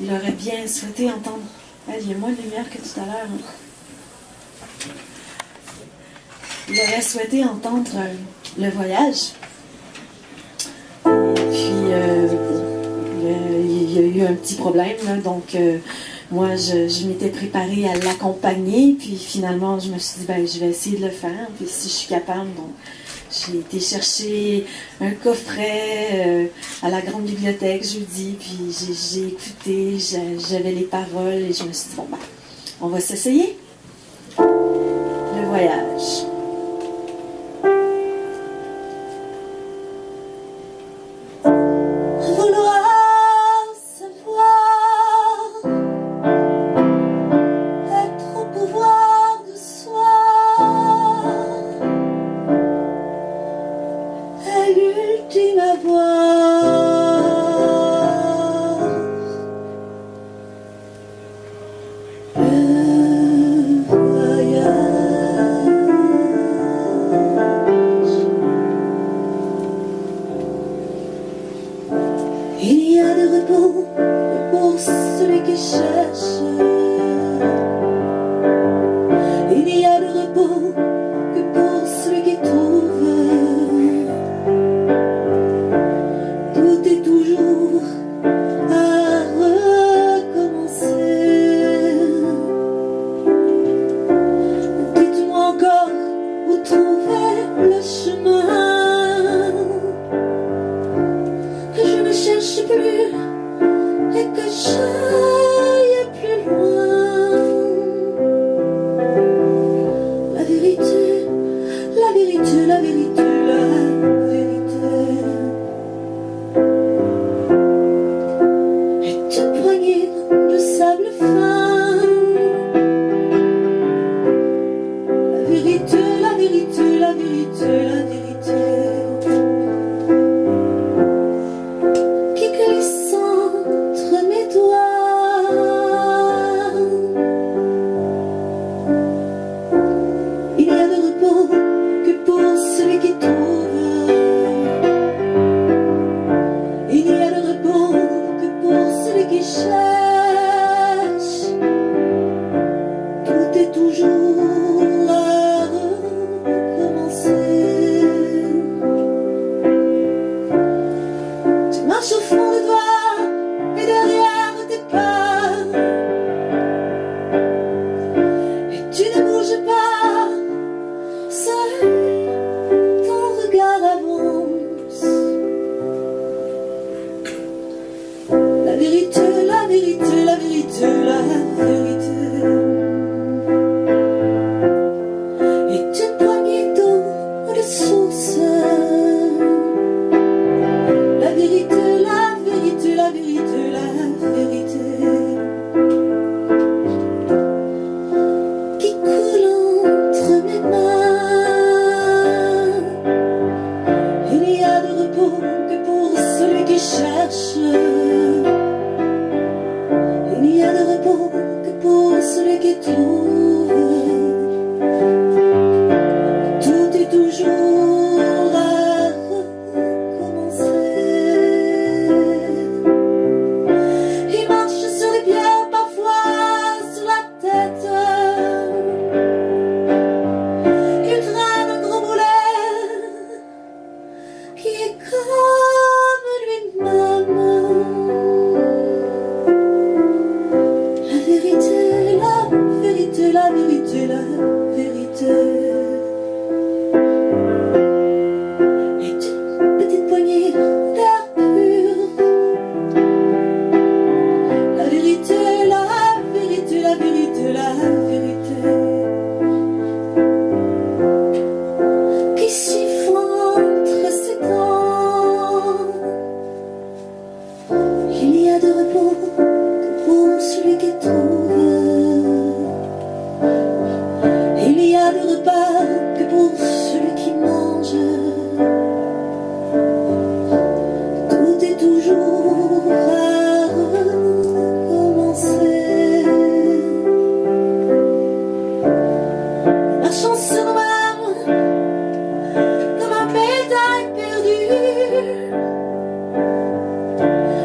il aurait bien souhaité entendre. Il y a moins de lumière que tout à l'heure. Hein. Il aurait souhaité entendre le voyage. Puis, il y a eu un petit problème. Là, donc, moi, je m'étais préparée à l'accompagner. Puis, finalement, je me suis dit, je vais essayer de le faire. Puis, si je suis capable, donc, j'ai été chercher un coffret à la grande bibliothèque jeudi. Puis, j'ai écouté, j'avais les paroles. Et je me suis dit, on va s'essayer. Le voyage.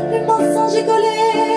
Le mensonge est collé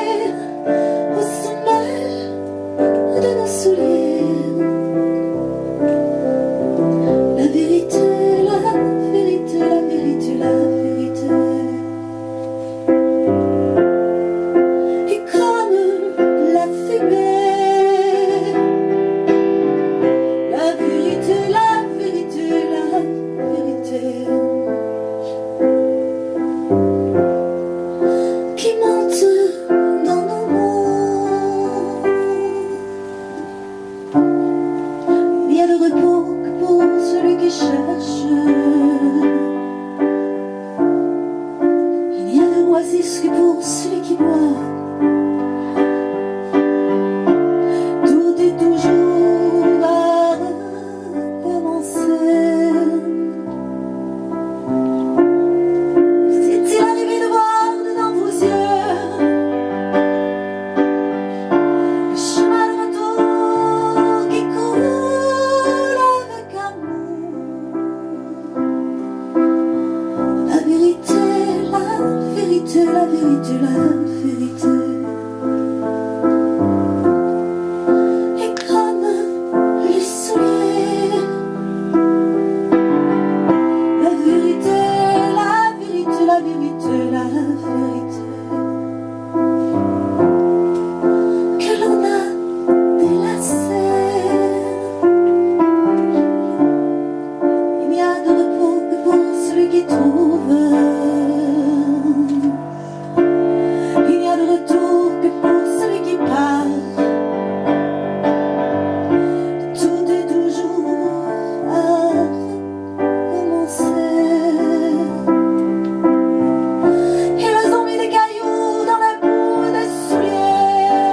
vérité, la vérité. Et comme les souliers, la vérité, la vérité, la vérité, la vérité. Que l'on a délassé. Il n'y a de repos que pour celui qui trouve. Il n'y a de retour que pour celui qui part. Tout est toujours à recommencer. Ils ont mis des cailloux dans la boue des souliers.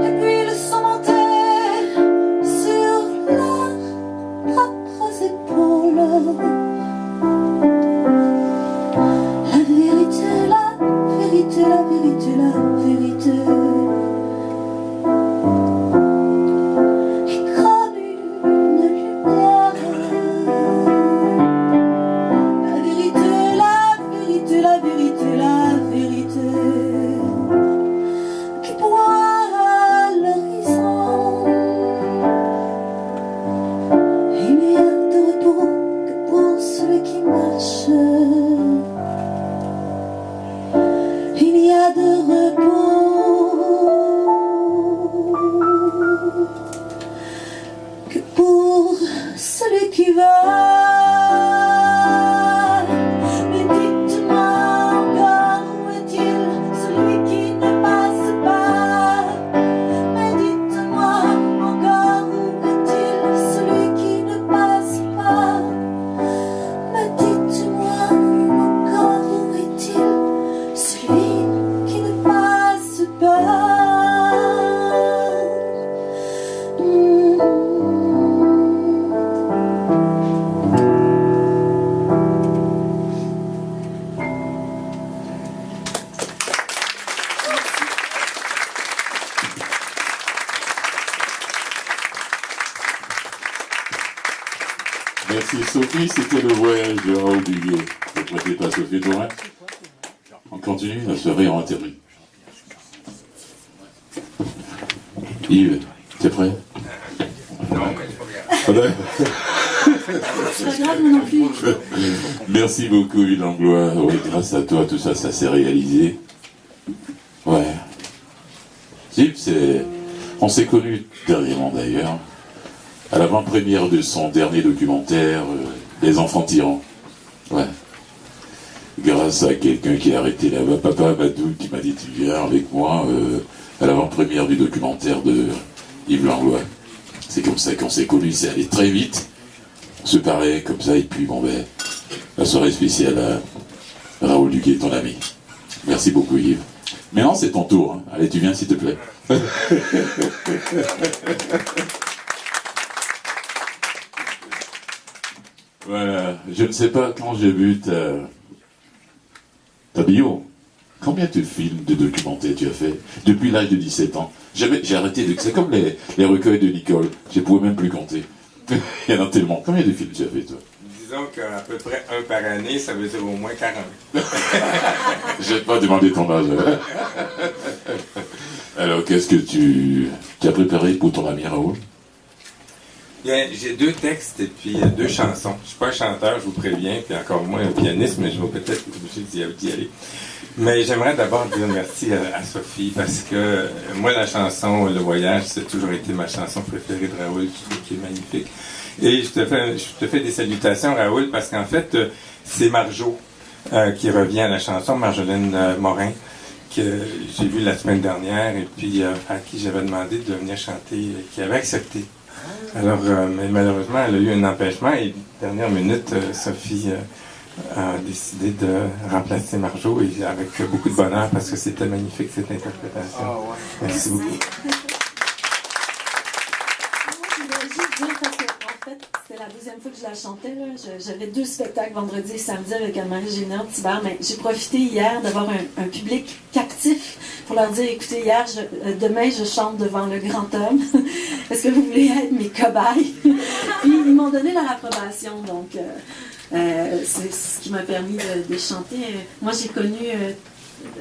Et puis ils sont montés sur leurs propres épaules. La vérité, la vérité, la vérité, la vérité. Et comme une lumière. La vérité, la vérité, la vérité, la vérité. Qui pointe à l'horizon. Il n'y a de repos que pour celui qui marche. Il n'y a de repos que pour celui qui va. Mais dites-moi encore où est-il celui qui ne passe pas. Mais dites-moi encore où est-il celui qui ne passe pas. Mais dites-moi encore où est-il celui qui ne passe pas. Merci Sophie, c'était le voyage de Raoul Duguay. Interprété par Sophie Tourin. On continue, la soirée en termine. Yves, t'es prêt? Non, mais c'est pas grave. Ah ben, C'est pas grave, moi non plus. merci beaucoup Yves Langlois. Oui, grâce à toi, tout ça, ça s'est réalisé. Ouais. Yves, on s'est connus dernièrement d'ailleurs, à l'avant-première de son dernier documentaire, Les enfants tyrans. Ouais. Grâce à quelqu'un qui a arrêté là-bas, Papa Badou, qui m'a dit tu viens avec moi à l'avant-première du documentaire de Yves Langlois. C'est comme ça qu'on s'est connus, c'est allé très vite. On se parlait comme ça, et puis bon ben, la soirée spéciale à Raoul Duguay, ton ami. Merci beaucoup Yves. Maintenant c'est ton tour, hein. Allez, tu viens s'il te plaît. Voilà, je ne sais pas quand j'ai vu ta bio. Combien de films, de documentaires tu as fait depuis l'âge de 17 ans? J'ai arrêté de... C'est comme les recueils de Nicole, je ne pouvais même plus compter. Il y en a tellement. Combien de films tu as fait toi? Disons qu'à peu près un par année, ça veut dire au moins 40. Je vais pas demander ton âge. Alors, qu'est-ce que tu as préparé pour ton ami Raoul? Bien, j'ai 2 textes et puis 2 chansons. Je suis pas un chanteur, je vous préviens, puis encore moins un pianiste, mais je vais peut-être être obligé d'y aller. Mais j'aimerais d'abord dire merci à Sophie, parce que moi, la chanson Le Voyage, c'est toujours été ma chanson préférée de Raoul, je trouve qu'elle est magnifique. Et je te fais des salutations, Raoul, parce qu'en fait, c'est Marjo qui revient à la chanson, Marjolaine Morin, que j'ai vue la semaine dernière, et puis à qui j'avais demandé de venir chanter, qui avait accepté. Alors, mais malheureusement, elle a eu un empêchement, et dernière minute, Sophie a décidé de remplacer Marjo, et avec beaucoup de bonheur, parce que c'était magnifique, cette interprétation. Oh, ouais. Merci beaucoup. Moi, je voulais juste dire, parce que, en fait, c'était la deuxième fois que je la chantais. Là. J'avais 2 spectacles vendredi et samedi avec Anne-Marie Géniard Thibert, mais j'ai profité hier d'avoir un public captif pour leur dire, écoutez, demain, je chante devant le grand homme. est-ce que vous voulez être mes cobayes? Puis ils m'ont donné leur approbation, donc c'est ce qui m'a permis de chanter. Moi, j'ai connu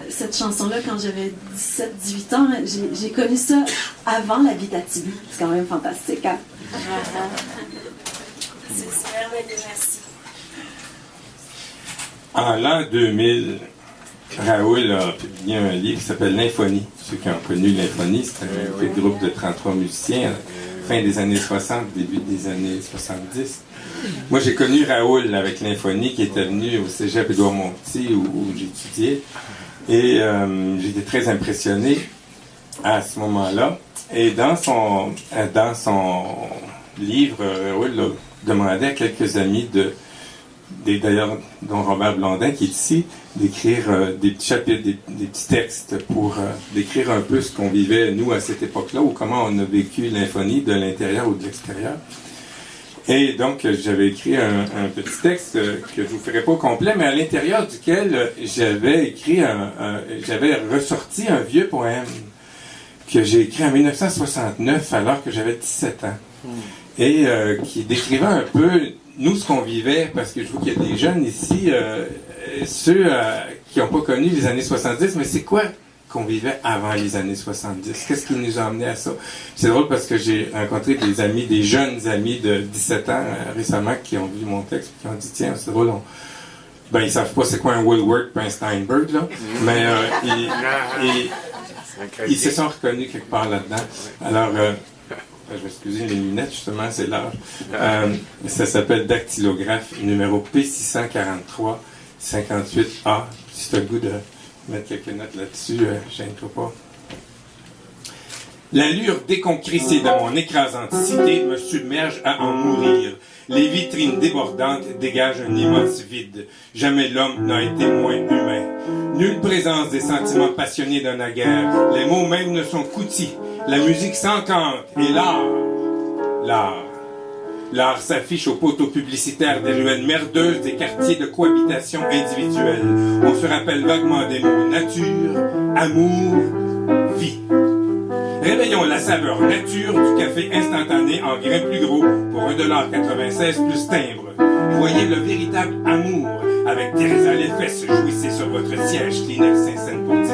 cette chanson-là quand j'avais 17-18 ans. J'ai connu ça avant l'Abitibi. C'est quand même fantastique, hein? C'est merveilleux, merci. En l'an 2000, Raoul a publié un livre qui s'appelle L'Infonie. Ceux qui ont connu L'Infonie, c'est un petit groupe de 33 musiciens, fin des années 60, début des années 70. Moi, j'ai connu Raoul avec L'Infonie, qui était venu au cégep Édouard-Montpetit, où j'étudiais. Et j'étais très impressionné à ce moment-là. Et dans son livre, Raoul a demandé à quelques amis d'ailleurs, dont Robert Blondin, qui est ici, d'écrire des petits chapitres, des petits textes pour décrire un peu ce qu'on vivait, nous, à cette époque-là, ou comment on a vécu l'Infonie de l'intérieur ou de l'extérieur. Et donc, j'avais écrit un petit texte que je ne vous ferai pas complet, mais à l'intérieur duquel j'avais ressorti un vieux poème que j'ai écrit en 1969, alors que j'avais 17 ans. Et qui décrivait un peu, nous, ce qu'on vivait, parce que je vois qu'il y a des jeunes ici, ceux qui n'ont pas connu les années 70, mais c'est quoi qu'on vivait avant les années 70? Qu'est-ce qui nous a amené à ça? C'est drôle parce que j'ai rencontré des jeunes amis de 17 ans récemment qui ont vu mon texte et qui ont dit, tiens, c'est drôle, ils savent pas c'est quoi un Woolworth et un Steinberg, là, mais ils se sont reconnus quelque part là-dedans. Alors, je vais excuser les lunettes, justement, c'est large. Ça s'appelle Dactylographe, numéro P643 58A. Si tu as le goût de mettre quelques notes là-dessus, gêne-toi pas. L'allure déconcrissée de mon écrasante cité me submerge à en mourir. Les vitrines débordantes dégagent un immense vide. Jamais l'homme n'a été moins humain. Nulle présence des sentiments passionnés d'un naguère. Les mots même ne sont qu'outils. La musique s'encante et l'art s'affiche aux poteaux publicitaires des ruelles merdeuses des quartiers de cohabitation individuelle. On se rappelle vaguement des mots nature, amour, vie. Réveillons la saveur nature du café instantané en grains plus gros pour 1,96$ plus timbre. Voyez le véritable amour avec Teresa les fesses. Jouissez sur votre siège Kleenex 5 cents pour 10.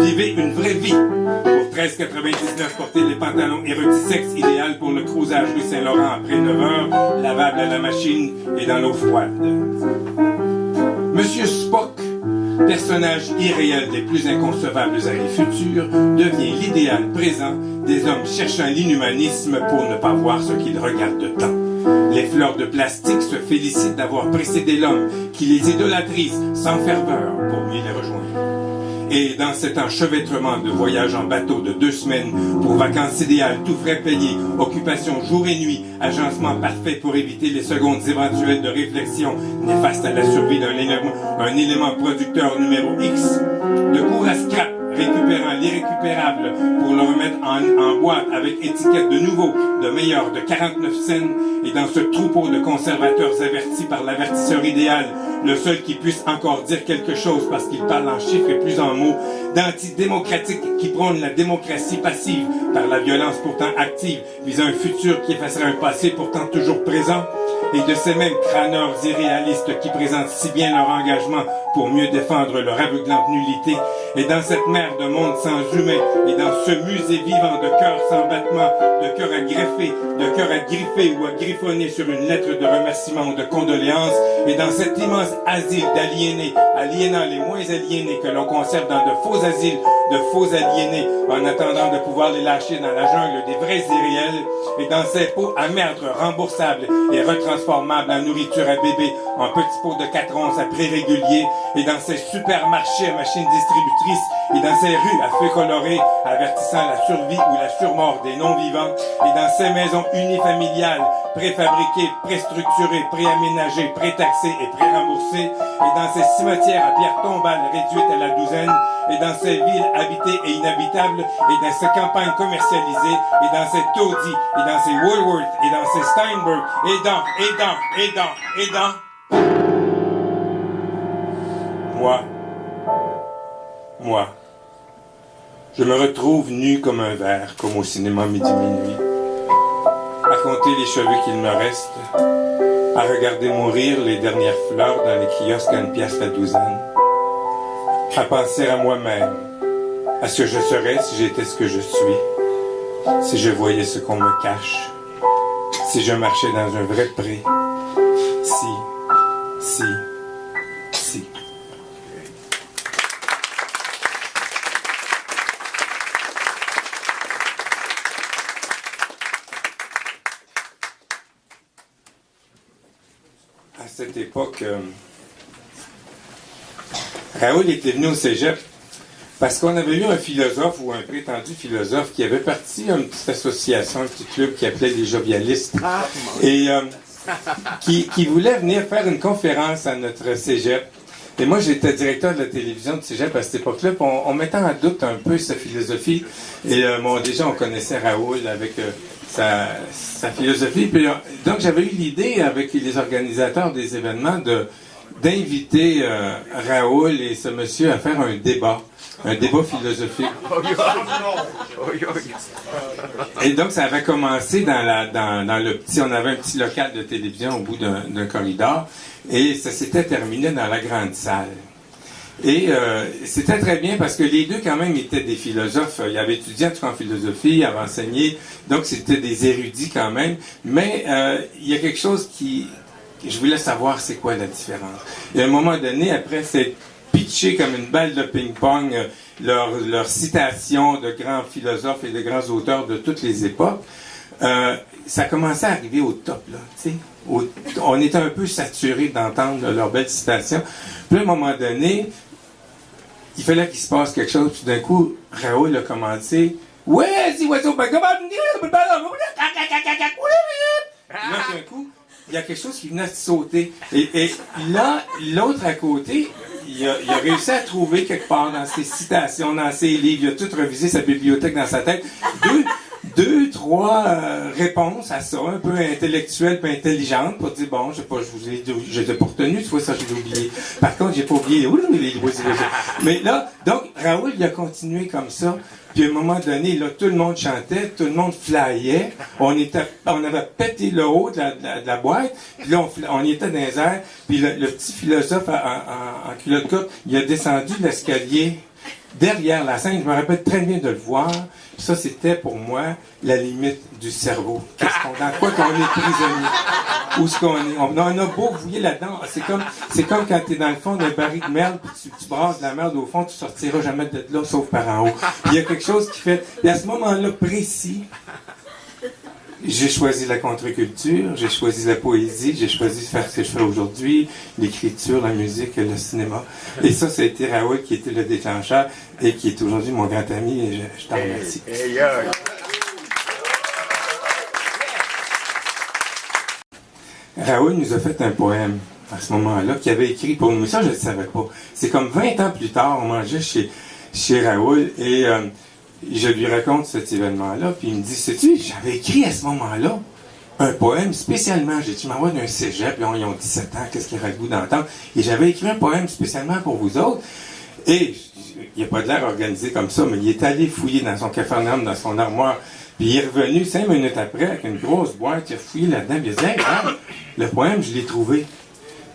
Vivez une vraie vie. Pour 13,99$, portez les pantalons érotisex idéal pour le cruisage rue Saint-Laurent après 9h, lavable à la machine et dans l'eau froide. Monsieur Spock, personnage irréel des plus inconcevables années futures, devient l'idéal présent des hommes cherchant l'inhumanisme pour ne pas voir ce qu'ils regardent tant. Les fleurs de plastique se félicitent d'avoir précédé l'homme qui les idolâtrise sans ferveur pour mieux les rejoindre. Et dans cet enchevêtrement de voyages en bateau de 2 semaines pour vacances idéales, tout frais payé, occupation jour et nuit, agencement parfait pour éviter les secondes éventuelles de réflexion néfastes à la survie d'un élément producteur numéro X, de cours à scrap, récupérant l'irrécupérable pour le remettre en boîte avec étiquette de nouveau, de meilleur, de 49 cents, et dans ce troupeau de conservateurs avertis par l'avertisseur idéal, le seul qui puisse encore dire quelque chose parce qu'il parle en chiffres et plus en mots, d'antidémocratique qui prône la démocratie passive par la violence pourtant active, visant un futur qui effacerait un passé pourtant toujours présent, et de ces mêmes crâneurs irréalistes qui présentent si bien leur engagement pour mieux défendre leur aveuglante nullité, et dans cette mer de monde sans humain, et dans ce musée vivant de cœurs sans battement, de cœurs à greffer, de cœurs à griffer ou à griffonner sur une lettre de remerciement ou de condoléances, et dans cet immense asile d'aliénés, aliénant les moins aliénés que l'on conserve dans de faux asiles, de faux aliénés, en attendant de pouvoir les lâcher dans la jungle des vrais irréels, et dans ces pots à merdre remboursables et retransformables en nourriture à bébé, en petits pots de 4 onces à prix régulier, et dans ces supermarchés à machines distributrices, et dans ces rues à feux colorés, avertissant la survie ou la surmort des non-vivants, et dans ces maisons unifamiliales, préfabriquées, préstructurées, préaménagées, prétaxées et pré-remboursées, et dans ces cimetières à pierres tombales réduites à la douzaine, et dans ces villes habitées et inhabitables, et dans ces campagnes commercialisées, et dans ces taudis, et dans ces Woolworth, et dans ces Steinberg, et dans. Moi, je me retrouve nu comme un verre, comme au cinéma midi minuit. compter les cheveux qu'il me reste, à regarder mourir les dernières fleurs dans les kiosques à 1 piastre la douzaine, à penser à moi-même, à ce que je serais si j'étais ce que je suis, si je voyais ce qu'on me cache, si je marchais dans un vrai pré, si. À cette époque, Raoul était venu au cégep parce qu'on avait eu un philosophe ou un prétendu philosophe qui avait parti à une petite association, un petit club qui appelait les jovialistes et qui voulait venir faire une conférence à notre cégep. Et moi, j'étais directeur de la télévision du cégep à cette époque-là, puis on mettait en doute un peu sa philosophie. Et déjà, on connaissait Raoul avec sa philosophie. Puis, donc, j'avais eu l'idée avec les organisateurs des événements d'inviter Raoul et ce monsieur à faire un débat philosophique. Et donc, ça avait commencé dans le petit... On avait un petit local de télévision au bout d'un corridor, et ça s'était terminé dans la grande salle. Et c'était très bien parce que les deux, quand même, étaient des philosophes. Ils avaient étudié en tout cas en philosophie, ils avaient enseigné, donc c'était des érudits quand même. Mais il y a quelque chose je voulais savoir c'est quoi la différence. Et à un moment donné, après c'est pitché comme une balle de ping-pong leurs citations de grands philosophes et de grands auteurs de toutes les époques, ça commençait à arriver au top, là, tu sais. On était un peu saturé d'entendre leurs belles citations. Puis à un moment donné, il fallait qu'il se passe quelque chose. Puis d'un coup, Raoul a commencé « Ouais, si oiseau, ben comment dire? » Là, d'un coup, il y a quelque chose qui venait de sauter. Et là, l'autre à côté, il a réussi à trouver quelque part dans ses citations, dans ses livres, il a tout revisé sa bibliothèque dans sa tête. Deux, trois réponses à ça, un peu intellectuelles, peu intelligentes, pour dire, bon, je l'ai pas retenu, tu vois, ça, je l'ai oublié. Par contre, j'ai pas oublié les Mais là, donc, Raoul, il a continué comme ça. Puis à un moment donné, là, tout le monde chantait, tout le monde flyait. On avait pété le haut de la boîte. Puis là, on était dans les airs. Puis le petit philosophe en culotte courte, il a descendu de l'escalier derrière la scène. Je me rappelle très bien de le voir. Ça, c'était pour moi la limite du cerveau. Dans quoi qu'on est prisonnier? Où est-ce qu'on est? On a beau fouiller là-dedans. C'est comme quand tu es dans le fond d'un baril de merde, puis tu brasses de la merde au fond, tu sortiras jamais de là, sauf par en haut. Il y a quelque chose qui fait... Et à ce moment-là précis, j'ai choisi la contre-culture, j'ai choisi la poésie, j'ai choisi de faire ce que je fais aujourd'hui, l'écriture, la musique, le cinéma. Et ça a été Raoul qui était le déclencheur et qui est aujourd'hui mon grand ami, et je t'en remercie. Raoul nous a fait un poème à ce moment-là qu'il avait écrit pour nous, mais ça je ne le savais pas. C'est comme 20 ans plus tard, on mangeait chez Raoul et je lui raconte cet événement-là, puis il me dit, sais-tu, j'avais écrit à ce moment-là un poème spécialement, j'ai dit, tu m'envoies d'un cégep, ils ont 17 ans, qu'est-ce qu'il aurait le goût d'entendre, et j'avais écrit un poème spécialement pour vous autres, et il n'a pas de l'air organisé comme ça, mais il est allé fouiller dans son capharnaüm, dans son armoire, puis il est revenu 5 minutes après avec une grosse boîte, il a fouillé là-dedans, puis il a dit, hey, regarde, le poème, je l'ai trouvé.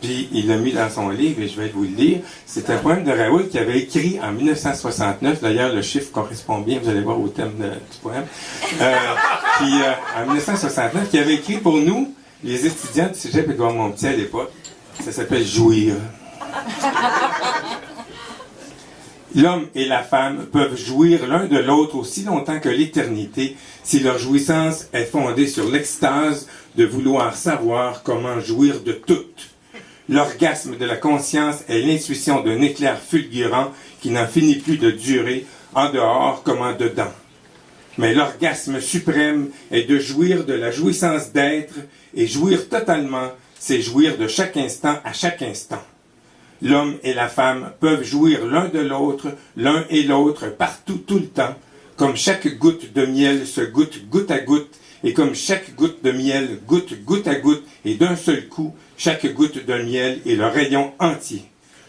Puis il l'a mis dans son livre, et je vais vous le lire. C'est un poème de Raoul qu'il avait écrit en 1969. D'ailleurs, le chiffre correspond bien, vous allez voir, au thème du poème. En 1969, qu'il avait écrit pour nous, les étudiants du cégep Édouard Montpetit à l'époque. Ça s'appelle « Jouir ». L'homme et la femme peuvent jouir l'un de l'autre aussi longtemps que l'éternité, si leur jouissance est fondée sur l'extase de vouloir savoir comment jouir de toutes. L'orgasme de la conscience est l'intuition d'un éclair fulgurant qui n'en finit plus de durer, en dehors comme en dedans. Mais l'orgasme suprême est de jouir de la jouissance d'être, et jouir totalement, c'est jouir de chaque instant à chaque instant. L'homme et la femme peuvent jouir l'un de l'autre, l'un et l'autre, partout, tout le temps, comme chaque goutte de miel se goûte goutte à goutte, et comme chaque goutte de miel goûte goutte à goutte, et d'un seul coup, chaque goutte de miel est le rayon entier,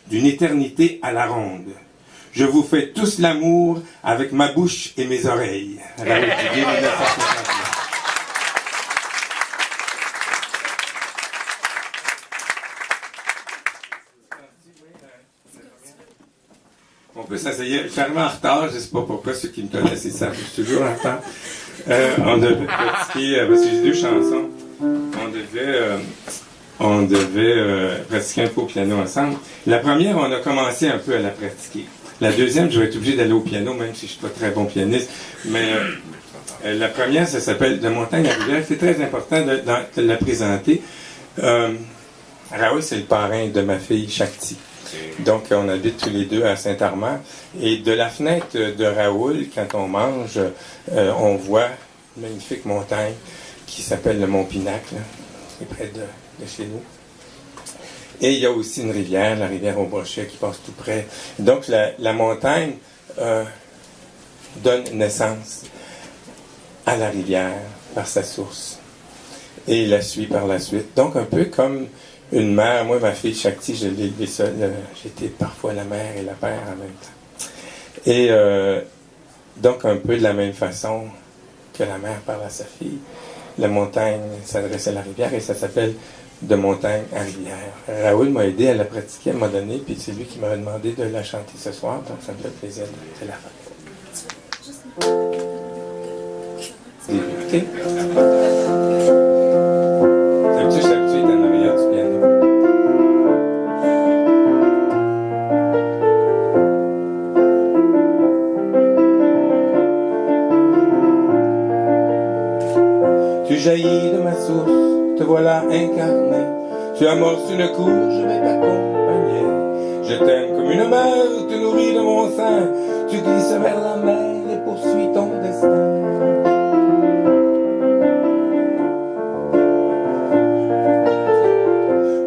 d'une éternité à la ronde. Je vous fais tous l'amour avec ma bouche et mes oreilles. Raoul Duguay, 1959. On peut s'asseoir. Je suis arrivé en retard, je ne sais pas pourquoi, ceux qui me connaissent, ils savent, je suis toujours en retard. On devait pratiquer, parce que j'ai 2 chansons, on devait pratiquer un peu au piano ensemble. La première, on a commencé un peu à la pratiquer. La deuxième, je vais être obligé d'aller au piano, même si je ne suis pas très bon pianiste. Mais la première, ça s'appelle « De montagne à rivière ». C'est très important de la présenter. Raoul, c'est le parrain de ma fille Shakti. Donc, on habite tous les deux à Saint-Armand. Et de la fenêtre de Raoul, quand on mange, on voit une magnifique montagne qui s'appelle le Mont Pinacle, qui est près de chez nous. Et il y a aussi une rivière, la rivière au Brochet, qui passe tout près. Donc, la montagne donne naissance à la rivière par sa source. Et la suit par la suite. Donc, un peu comme une mère. Moi, ma fille Shakti, je l'ai élevée seule. J'étais parfois la mère et la père en même temps. Et donc, un peu de la même façon que la mère parle à sa fille, la montagne s'adresse à la rivière et ça s'appelle « De montagne à rivière ». Raoul m'a aidé à la pratiquer à un moment donné, puis c'est lui qui m'avait demandé de la chanter ce soir, donc ça me fait plaisir de la faire. Écoutez. Je suis habitué d'en arrière du piano. Tu jaillis de ma source, te voilà incarné. Tu amorces une cour, je vais t'accompagner. Je t'aime comme une mère, te nourris de mon sein. Tu glisses vers la mer et poursuis ton destin.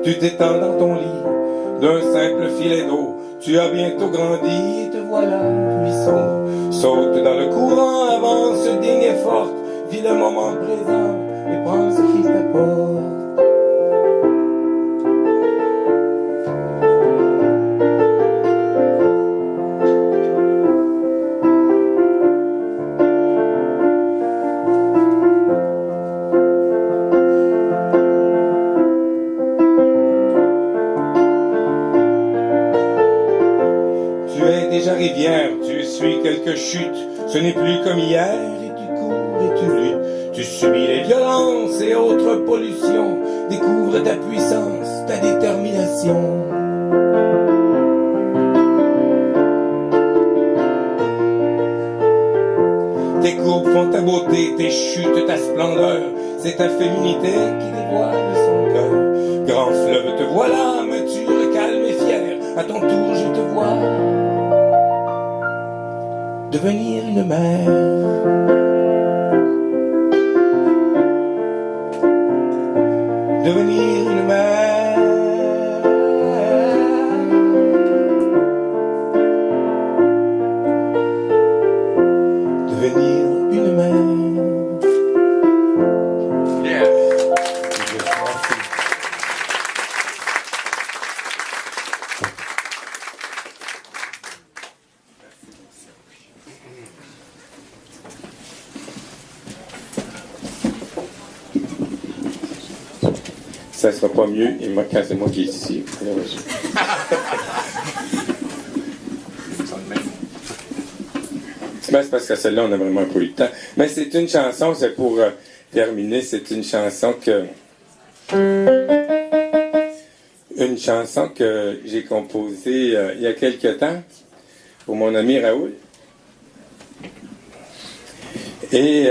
Tu t'étends dans ton lit d'un simple filet d'eau. Tu as bientôt grandi et te voilà ruisseau. Saute dans le courant, avance, digne et forte. Vis le moment présent et prends ce qui t'apporte. Rivière, tu suis quelques chutes, ce n'est plus comme hier, et tu cours et tu luttes, tu subis les violences et autres pollutions, découvre ta puissance, ta détermination. Tes courbes font ta beauté, tes chutes, ta splendeur, c'est ta féminité qui dévoile son cœur. Grand fleuve, te voilà, mature, calme et fier, à ton tour je te vois devenir une mère. Devenir une mère. Devenir une mère. Yeah. Ça sera pas mieux, et moi, quand c'est moi qui est ici. C'est parce que celle-là, on a vraiment pas eu le temps. Mais c'est une chanson, c'est pour terminer, c'est une chanson que j'ai composée il y a quelque temps pour mon ami Raoul. Et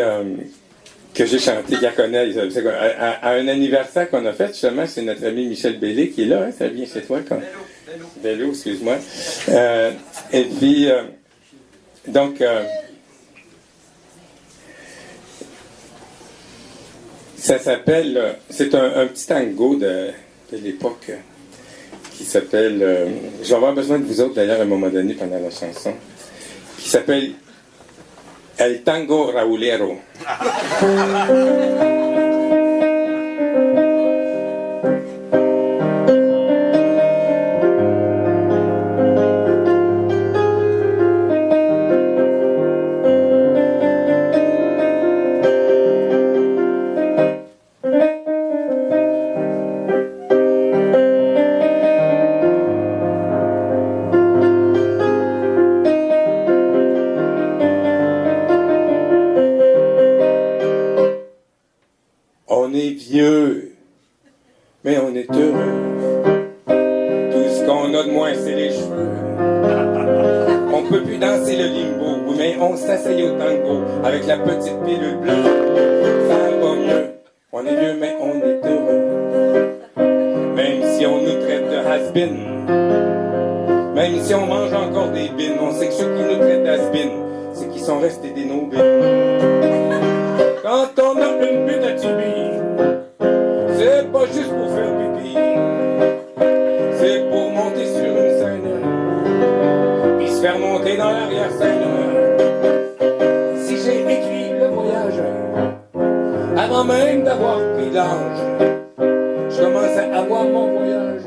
que j'ai chanté, qu'il connaît, à un anniversaire qu'on a fait, justement, c'est notre ami Michel Bellé qui est là, hein, ça vient chez toi. Bello, excuse-moi. Et puis, donc, ça s'appelle, c'est un petit tango de l'époque qui s'appelle, je vais avoir besoin de vous autres d'ailleurs à un moment donné pendant la chanson, qui s'appelle El Tango Raulero. a de moins, c'est les cheveux. On peut plus danser le limbo, mais on s'essaye au tango avec la petite pilule bleue. Ça va mieux, on est vieux, mais on est heureux. Même si on nous traite de has-been, même si on mange encore des bines, on sait que ceux qui nous traitent d'has-been, c'est qu'ils sont restés des no-bines. Quand on a une butte à tibi, c'est pas juste pour faire pipi, c'est pour monter sur une scène, puis se faire monter dans l'arrière-scène. Si j'ai écrit le voyage, avant même d'avoir pris l'âge, je commence à avoir mon voyage,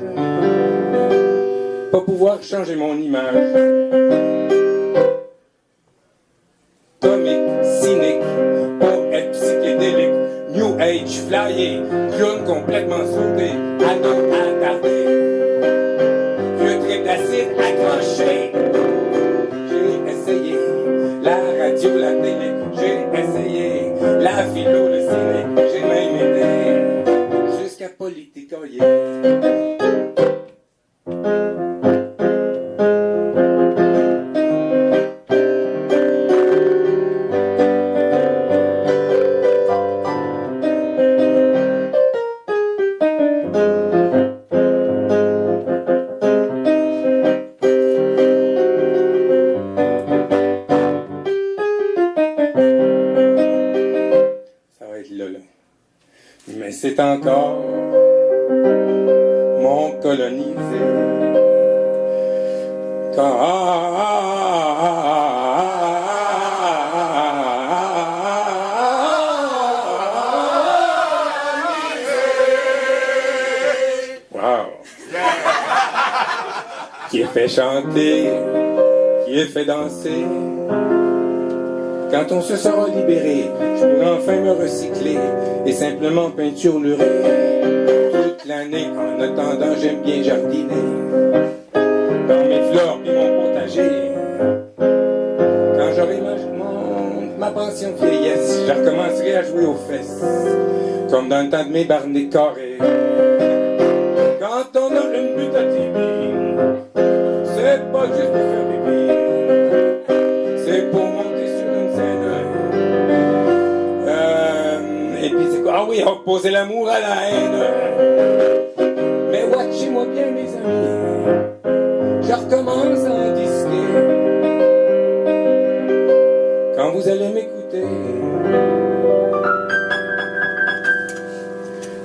pas pouvoir changer mon image. Comique, cynique, poète psychédélique, New Age, flyé, clown complètement sauté, ado attardé, vieux trip d'acide accroché. J'ai essayé la radio, la télé, j'ai essayé la philo, le ciné, j'ai même été jusqu'à politicoyer. Mais c'est encore mon colonisé. Wow. Qui est fait chanter, qui est fait danser. Quand on se sera libéré, je pourrai enfin me recycler et simplement peinturelurer toute l'année. En attendant, j'aime bien jardiner dans mes fleurs et mon potager. Quand j'aurai ma pension de vieillesse, je recommencerai à jouer aux fesses comme dans le temps de mes barnets carrés. Quand on a une butte à tibi, c'est pas juste pour faire pipi, c'est pour monter sur une scène. Et puis c'est quoi? Ah oui, opposer l'amour à la haine. Mais watchez-moi bien mes amis, je recommence à en disquer. Quand vous allez m'écouter,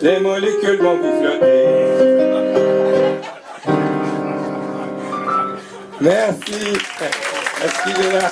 les molécules vont vous flotter. Merci. Excusez-moi.